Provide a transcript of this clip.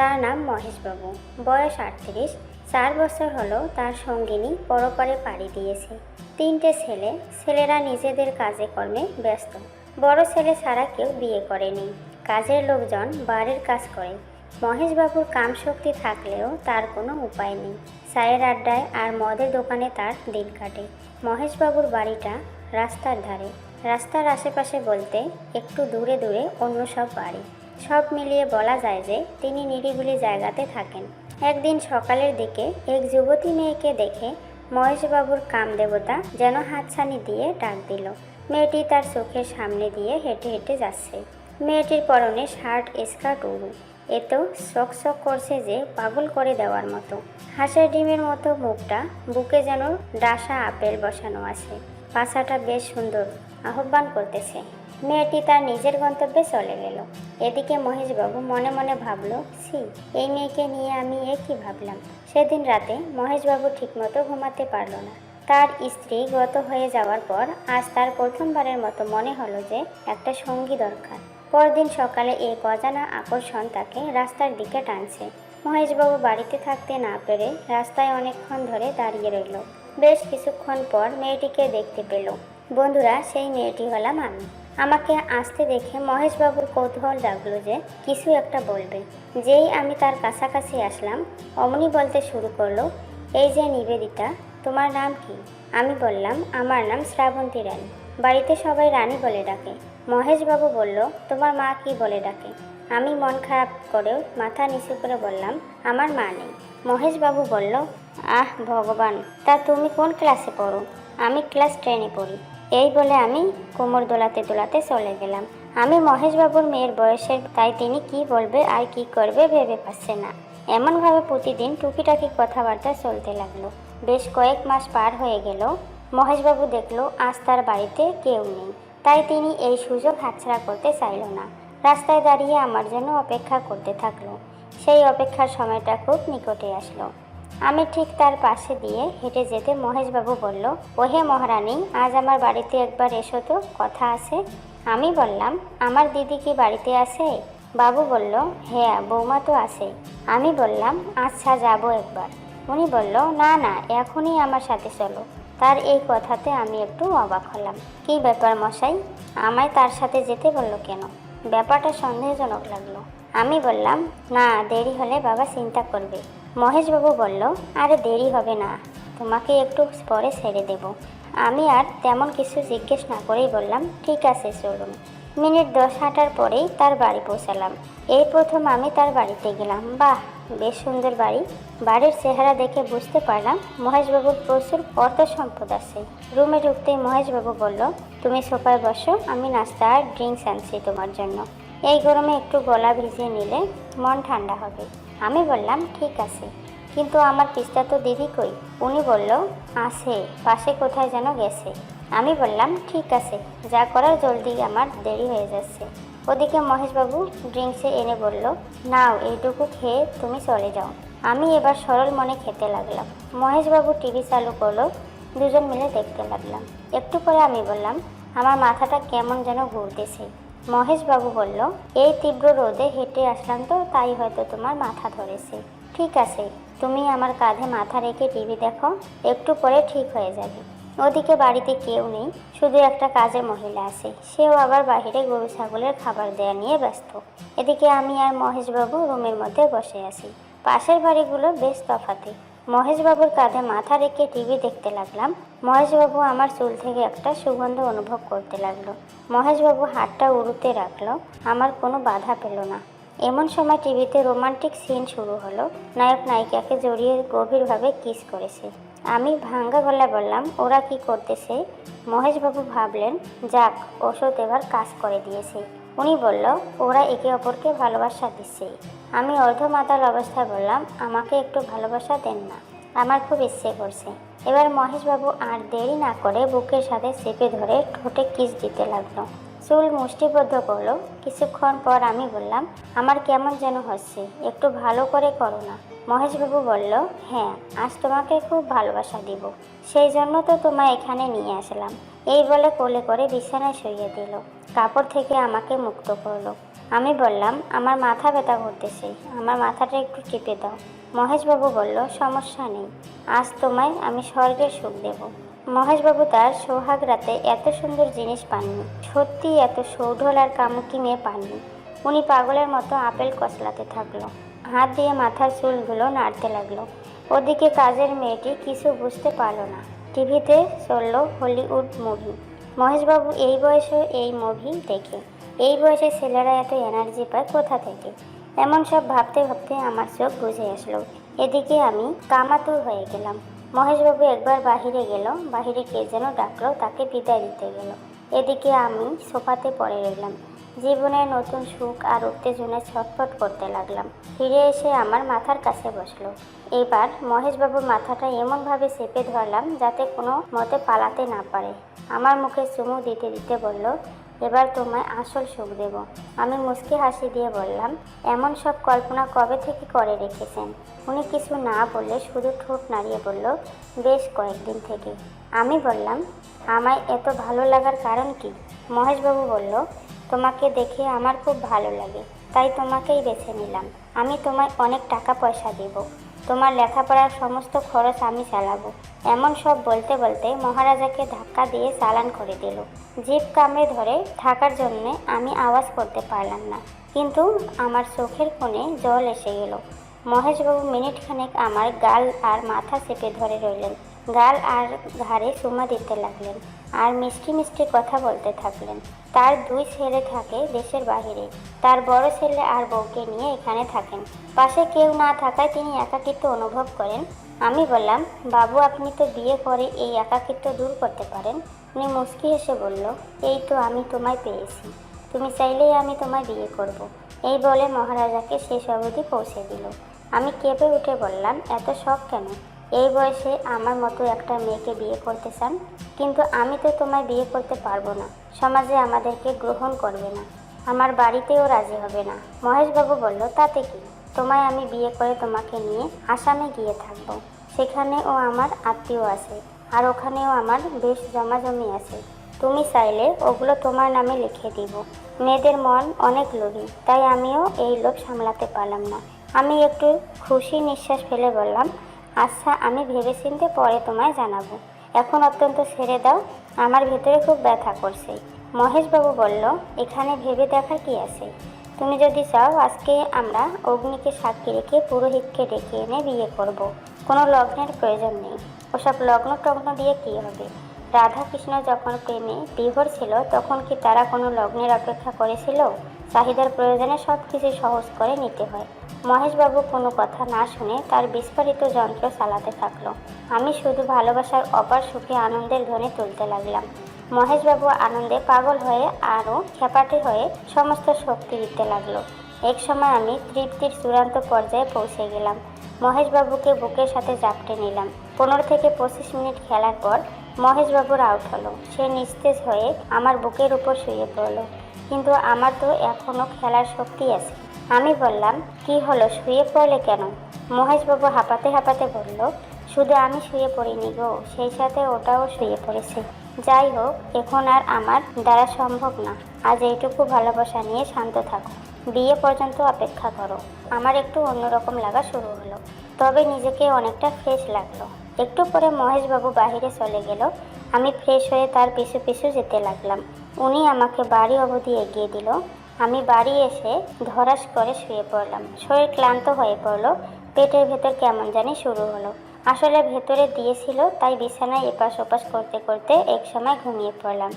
তার নাম মহেশবাবু। বয়স 38। 4 বছর হলো তার সঙ্গিনী পরপারে পাড়ি দিয়েছে। 3টে ছেলে। ছেলেরা নিজেদের কাজে কর্মে ব্যস্ত। বড় ছেলে ছাড়া কেউ বিয়ে করেনি। কাজের লোকজন বাড়ির কাজ করে। মহেশবাবুর কামশক্তি থাকলেও তার কোনো উপায় নেই। চায়ের আড্ডায় আর মদের দোকানে তার দিন কাটে। মহেশবাবুর বাড়িটা রাস্তার ধারে। রাস্তার আশেপাশে বলতে একটু দূরে দূরে অন্য সব বাড়ি। সব মিলিয়ে বলা যায় যে তিনি নিরিবিলি জায়গাতে থাকেন। একদিন সকালের দিকে এক যুবতী মেয়েকে দেখে মহেশবাবুর কামদেবতা যেন হাতছানি দিয়ে ডাক দিল। মেয়েটি তার চোখের সামনে দিয়ে হেঁটে হেঁটে যাচ্ছে। মেয়েটির পরনে শার্ট স্কার্ট উড়ু। এত চকচক করছে যে পাগল করে দেওয়ার মতো। হাঁসের ডিমের মতো মুখটা, বুকে যেন ডাসা আপেল বসানো আছে। পাছাটা বেশ সুন্দর, আহ্বান করতেছে। মেয়েটি তার নিজের গন্তব্যে চলে গেল। এদিকে মহেশবাবু মনে মনে ভাবল, ছি, এই মেয়েকে নিয়ে আমি কী ভাবলাম। সেদিন রাতে মহেশবাবু ঠিকমতো ঘুমাতে পারল না। তার স্ত্রী গত হয়ে যাওয়ার পর আজ তার প্রথমবারের মতো মনে হলো যে একটা সঙ্গী দরকার। পরদিন সকালে এক অজানা আকর্ষণ তাকে রাস্তার দিকে টানছে। মহেশবাবু বাড়িতে থাকতে না পেরে রাস্তায় অনেকক্ষণ ধরে দাঁড়িয়ে রইল। বেশ কিছুক্ষণ পর মেয়েটিকে দেখতে পেল। বন্ধুরা, সেই মেয়েটি হলাম আমি। আমাকে আসতে দেখে মহেশবাবুর কৌতূহল জাগলো যে কিছু একটা বলবে। যেই আমি তার কাছাকাছি আসলাম, অমনি বলতে শুরু করলো, এই যে নিবেদিতা, তোমার নাম কি? আমি বললাম, আমার নাম শ্রাবন্তী রানী। বাড়িতে সবাই রানী বলে ডাকে। মহেশবাবু বলল, তোমার মা কি বলে ডাকে? আমি মন খারাপ করেও মাথা নিচু করে বললাম, আমার মা নেই। মহেশবাবু বলল, আহ ভগবান, তা তুমি কোন ক্লাসে পড়ো? আমি ক্লাস 10-এ পড়ি। এই বলে আমি কোমর দোলাতে দোলাতে চলে গেলাম। আমি মহেশবাবুর মেয়ের বয়সের, তাই তিনি কি বলবে আর কি করবে ভেবে পাচ্ছে না। এমনভাবে প্রতিদিন টুকিটাকি কথাবার্তা চলতে লাগলো। বেশ কয়েক মাস পার হয়ে গেল। মহেশবাবু দেখলো আজ তার বাড়িতে কেউ নেই। তাই তিনি এই সুযোগ হাতছাড়া করতে চাইল না। রাস্তায় দাঁড়িয়ে আমার জন্য অপেক্ষা করতে থাকলো। সেই অপেক্ষার সময়টা খুব নিকটে আসলো। আমি ঠিক তার পাশে দিয়ে হেঁটে যেতে মহেশবাবু বলল, ওহে মহারানী, আজ আমার বাড়িতে একবার এসো তো, কথা আছে। আমি বললাম, আমার দিদি কি বাড়িতে আছে? বাবু বলল, হ্যাঁ, বৌমা তো আছে। আমি বললাম, আচ্ছা, যাব একবার। উনি বলল, না না, এখনই আমার সাথে চলো। তার এই কথাতে আমি একটু অবাক হলাম। কি ব্যাপার মশাই, আমায় তার সাথে যেতে বলল কেন? ব্যাপারটা সন্দেহজনক লাগলো। আমি বললাম, না, দেরি হলে বাবা চিন্তা করবে। মহেশবাবু বলল, আরে দেরি হবে না, তোমাকে একটু পরে ছেড়ে দেব। আমি আর তেমন কিছু জিজ্ঞেস না করেই বললাম, ঠিক আছে, চলুন। মিনিট 10 হাঁটার পরেই তার বাড়ি পৌঁছালাম। এই প্রথম আমি তার বাড়িতে গেলাম। বাহ, বেশ সুন্দর বাড়ি। বাড়ির চেহারা দেখে বুঝতে পারলাম মহেশবাবুর প্রচুর অর্থ সম্পদ আছে। রুমে ঢুকতেই মহেশবাবু বলল, তুমি সোফায় বসো, আমি নাস্তা আর ড্রিঙ্কস আনছি তোমার জন্য। এই গরমে একটু গলা ভিজিয়ে নিলে মন ঠান্ডা হবে। আমি বললাম, ঠিক আছে, কিন্তু আমার পিস্তা তো দিদি কই? উনি বলল, আছে, পাশে কোথায় যেন গেছে। আমি বললাম, ঠিক আছে, যা করার জলদি, আমার দেরি হয়ে যাচ্ছে। ওদিকে মহেশবাবু ড্রিঙ্কসে এনে বলল, নাও, এইটুকু খেয়ে তুমি চলে যাও। আমি এবার সরল মনে খেতে লাগলাম। মহেশবাবু টিভি চালু করলো। দুজন মিলে দেখতে লাগলাম। একটু পরে আমি বললাম, আমার মাথাটা কেমন যেন ঘুরতেছে। মহেশবাবু বলল, এই তীব্র রোদে হেঁটে আসলাম তো, তাই হয়তো তোমার মাথা ধরেছে। ঠিক আছে, তুমি আমার কাঁধে মাথা রেখে টিভি দেখো, একটু পরে ঠিক হয়ে যাবে। ওদিকে বাড়িতে কেউ নেই, শুধু একটা কাজের মহিলা আছে। সেও আবার বাহিরে গরু ছাগলের খাবার দেয়া নিয়ে ব্যস্ত। এদিকে আমি আর মহেশবাবু রুমের মধ্যে বসে আছি। পাশের বাড়িগুলো বেশ তফাতে। মহেশবাবুর কাঁধে মাথা রেখে টিভি দেখতে লাগলাম। মহেশবাবু আমার চুল থেকে একটা সুগন্ধ অনুভব করতে লাগলো। মহেশবাবু হাতটা উড়ুতে রাখলো। আমার কোনো বাধা পেল না। এমন সময় টিভিতে রোমান্টিক সিন শুরু হলো। নায়ক নায়িকাকে জড়িয়ে গভীরভাবে কিস করেছে। আমি ভাঙ্গা গলায় বললাম, ওরা কি করতেছে? মহেশবাবু ভাবলেন, যাক, ওষুধ এবার কাজ করে দিয়েছে। উনি বলল, ওরা একে অপরকে ভালোবাসা দিচ্ছে। আমি অর্ধমাতাল অবস্থায় বললাম, আমাকে একটু ভালোবাসা দেন না, আমার খুব ইচ্ছে করছে। এবার মহেশবাবু আর দেরি না করে বুকের সাথে চেপে ধরে ঠোঁটে কিস দিতে লাগলো। চুল মুষ্টিবদ্ধ করলো। কিছুক্ষণ পর আমি বললাম, আমার কেমন যেন হচ্ছে, একটু ভালো করে করো না। মহেশবাবু বলল, হ্যাঁ, আজ তোমাকে খুব ভালোবাসা দিব, সেই জন্য তো তোমায় এখানে নিয়ে আসলাম। এই বলে কোলে করে বিছানায় শুইয়ে দিল। কাপড় থেকে আমাকে মুক্ত করলো। আমি বললাম, আমার মাথা ব্যথা করতেছে, আমার মাথাটা একটু টিপে দাও। মহেশবাবু বলল, সমস্যা নেই, আজ তোমায় আমি স্বর্গের সুখ দেব। মহেশবাবু তার সোহাগ রাতে এত সুন্দর জিনিস পাননি, সত্যি এত সৌঢল আর কামুকি মেয়ে পাননি। উনি পাগলের মতো আপেল কচলাতে থাকলো, হাত দিয়ে মাথার চুলগুলো নাড়তে লাগলো। ওদিকে কাজের মেয়েটি কিছু বুঝতে পারলো না। টিভিতে চলল হলিউড মুভি। মহেশবাবু এই বয়সে এই মুভি দেখে। এই বয়সে ছেলেরা এত এনার্জি পায় কোথা থেকে? এমন সব ভাবতে ভাবতে আমার চোখ বুজে আসলো। এদিকে আমি কামাতুর হয়ে গেলাম। মহেশবাবু একবার বাহিরে গেল, বাহিরে কে যেন ডাকলো, তাকে বিদায় দিতে গেল। এদিকে আমি সোফাতে পড়ে রইলাম। জীবনের নতুন সুখ আর উত্তেজনায় ছটফট করতে লাগলাম। ফিরে এসে আমার মাথার কাছে বসলো। এবার মহেশবাবুর মাথাটা এমনভাবে চেপে ধরলাম যাতে কোনো মতে পালাতে না পারে। আমার মুখে চুমু দিতে দিতে বলল, এবার তোমায় আসল সুখ দেব। আমি মুচকি হাসি দিয়ে বললাম, এমন সব কল্পনা কবে থেকে করে রেখেছেন? উনি কিছু না বলে শুধু ঠোঁট নাড়িয়ে বলল, বেশ কয়েকদিন থেকে। আমি বললাম, আমায় এত ভালো লাগার কারণ কি? মহেশবাবু বলল, তোমাকে দেখে আমার খুব ভালো লাগে, তাই তোমাকেই বেছে নিলাম। আমি তোমায় অনেক টাকা পয়সা দেব, তোমার লেখাপড়ার সমস্ত খরচ আমি চালাবো। এমন সব বলতে বলতে মহারাজাকে ধাক্কা দিয়ে চালান করে দিল। জিভ কামড়ে ধরে থাকার জন্যে আমি আওয়াজ করতে পারলাম না, কিন্তু আমার চোখের কোণে জল এসে গেল। মহেশবাবু মিনিটখানেক আমার গাল আর মাথা চেপে ধরে রইলেন, গাল আর ঘাড়ে চুমা দিতে লাগলেন, আর মিষ্টি মিষ্টি কথা বলতে থাকলেন। তার দুই ছেলে থাকে দেশের বাহিরে, তার বড় ছেলে আর বউকে নিয়ে এখানে থাকেন। পাশে কেউ না থাকায় তিনি একাকিত্ব অনুভব করেন। আমি বললাম, বাবু আপনি তো বিয়ে করে এই একাকিত্ব দূর করতে পারেন। উনি মুচকি হেসে বলল, এই তো আমি তোমায় পেয়েছি, তুমি চাইলেই আমি তোমায় বিয়ে করব। এই বলে মহারাজাকে শেষ অবধি পৌঁছে দিল। আমি কেঁপে উঠে বললাম, এত শখ কেন? এই বয়সে আমার মতো একটা মেয়েকে বিয়ে করতে চান? কিন্তু আমি তো তোমায় বিয়ে করতে পারবো না, সমাজে আমাদেরকে গ্রহণ করবে না, আমার বাড়িতেও রাজি হবে না। মহেশবাবু বলল, তাতে কি, তোমায় আমি বিয়ে করে তোমাকে নিয়ে আসামে গিয়ে থাকবো। সেখানেও আমার আত্মীয় আছে, আর ওখানেও আমার বেশ জমাজমি আছে। তুমি চাইলে ওগুলো তোমার নামে লিখে দিব। মেয়েদের মন অনেক লোভী, তাই আমিও এই লোভ সামলাতে পারলাম না। আমি একটু খুশি নিঃশ্বাস ফেলে বললাম, আচ্ছা আমি ভেবেচিন্তে পরে তোমায় জানাবো, এখন অত্যন্ত ছেড়ে দাও, আমার ভেতরে খুব ব্যথা করছে। মহেশবাবু বলল, এখানে ভেবে দেখার কি আছে? তুমি যদি চাও আজকে আমরা অগ্নিকে সাক্ষী রেখে পুরোহিতকে ডেকে এনে বিয়ে করব। কোনো লগ্নের প্রয়োজন নেই, ওসব লগ্ন টগ্ন দিয়ে কী হবে? রাধা কৃষ্ণ যখন প্রেমে বিভোর ছিল তখন কি তারা কোনো লগ্নের অপেক্ষা করেছিল? চাহিদার প্রয়োজনে সব কিছু সহজ করে নিতে হয়। মহেশবাবু কোনো কথা না শুনে তার বিস্ফোরিত যন্ত্র চালাতে থাকলো। আমি শুধু ভালোবাসার অপার সুখে আনন্দের ধ্বনি তুলতে লাগলাম। মহেশবাবু আনন্দে পাগল হয়ে আরও খেপাটে হয়ে সমস্ত শক্তি দিতে লাগলো। এক সময় আমি তৃপ্তির চূড়ান্ত পর্যায়ে পৌঁছে গেলাম। মহেশবাবুকে বুকের সাথে জাপটে নিলাম। 15 থেকে 25 মিনিট খেলার পর মহেশবাবুর আউট হলো। সে নিস্তেজ হয়ে আমার বুকের উপর শুয়ে পড়ল। কিন্তু আমার তো এখনও খেলার শক্তি আছে। আমি বললাম, কি হলো, শুয়ে পড়লে কেন? মহেশবাবু হাঁপাতে হাঁপাতে বলল, শুধু আমি শুয়ে পড়িনি গো, সেই সাথে ওটাও শুয়ে পড়েছে। যাই হোক, এখন আর আমার দ্বারা সম্ভব না। আজ এইটুকু ভালোবাসা নিয়ে শান্ত থাকো, বিয়ে পর্যন্ত অপেক্ষা করো। আমার একটু অন্যরকম লাগা শুরু হলো, তবে নিজেকে অনেকটা ফ্রেশ লাগলো। একটু পরে মহেশবাবু বাহিরে চলে গেল। আমি ফ্রেশ হয়ে তার পিছু পিছু যেতে লাগলাম। উনি আমাকে বাড়ি অবধি এগিয়ে দিল। আমি বাড়ি এসে ধরাস করে শুয়ে পড়লাম। শরীর ক্লান্ত হয়ে পড়লো, পেটের ভেতর কেমন জানি শুরু হলো। আসলে ভেতরে দিয়েছিল, তাই বিছানায় এপাশ ওপাশ করতে করতে এক সময় ঘুমিয়ে পড়লাম।